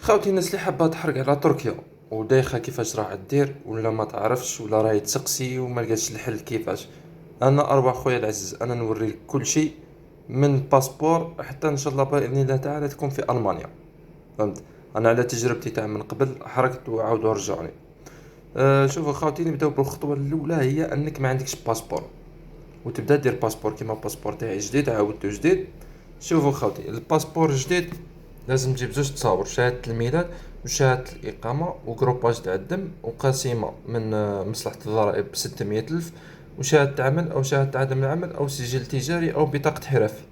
خاوتي الناس اللي حابه تحرق على تركيا ودايخه كيفاش راح دير ولا ما تعرفش ولا راهي تسقسي وما لقاتش الحل كيفاش. انا ارواح خويا العزيز انا نوري لك كل شيء من باسبور حتى ان شاء الله باذن الله تعالى تكون في المانيا. فهمت؟ انا على تجربتي تاع من قبل حركت وعاودوا رجعوني. شوفوا خاوتي نبداو بالخطوه الاولى هي انك ما عندكش باسبور وتبدا دير باسبور كيما الباسبور تاعي جديد عاودته جديد. شوفوا خاوتي الباسبور الجديد لازم تجيب زوج تصاور شهادة الميلاد وشهادة الإقامة وكروباج تاع الدم وقسيمة من مصلحة الضرائب ب600 ألف وشهادة عمل أو شهادة عدم العمل أو سجل تجاري أو بطاقة حرفي.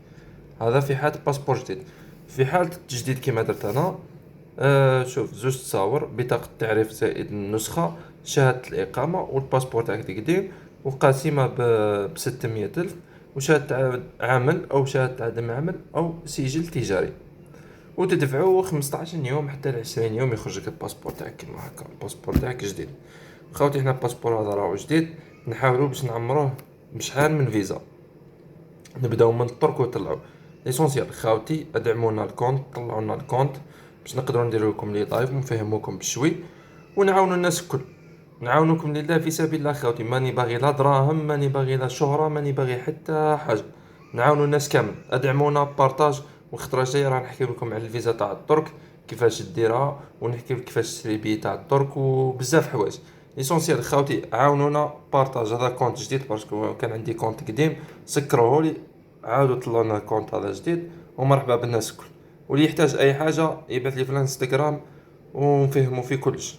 هذا في حالة باسبور جديد. في حالة تجديد كيما درت أنا شوف زوج تصاور بطاقة تعريف زائد النسخة شهادة الإقامة والباسبور تاعك القديم وقاسمة ب600 ألف وشهادة عمل أو شهادة عدم عمل أو سجل تجاري وتدفعوا 15 يوم حتى ل 20 يوم يخرجك الباسبور تاعك كيما هكا الباسبور تاعك جديد. خاوتي حنا الباسبور هذا راهو جديد نحاولوا باش نعمروه بشحال من فيزا نبداو من الترك ونطلعوا ليسونسيال. خاوتي ادعمونا الكونت طلعوا لنا الكونت باش نقدروا نديروا لكم لي لايف ونفهموكم بشوي ونعاونوا الناس الكل. نعاونوكم لله في سبيل الله خاوتي ماني باغي لا دراهم ماني باغي لا شهرة ماني باغي حتى حاجة. نعاونوا الناس كامل ادعمونا بارطاج. والخطرة الجاية راح نحكي لكم على الفيزا تاع الترك كيفاش ديرها ونحكي لك كيفاش تشري بي تاع الترك وبزاف حوايج. ليسونسيال خاوتي عاونونا بارطاج هذا كونت جديد باسكو كان عندي كونت قديم سكروه لي عاودوا طلعوا لنا الكونت هذا جديد ومرحبا بالناس الكل. واللي يحتاج اي حاجة يبعث لي في الانستغرام ونفهموا في كلش.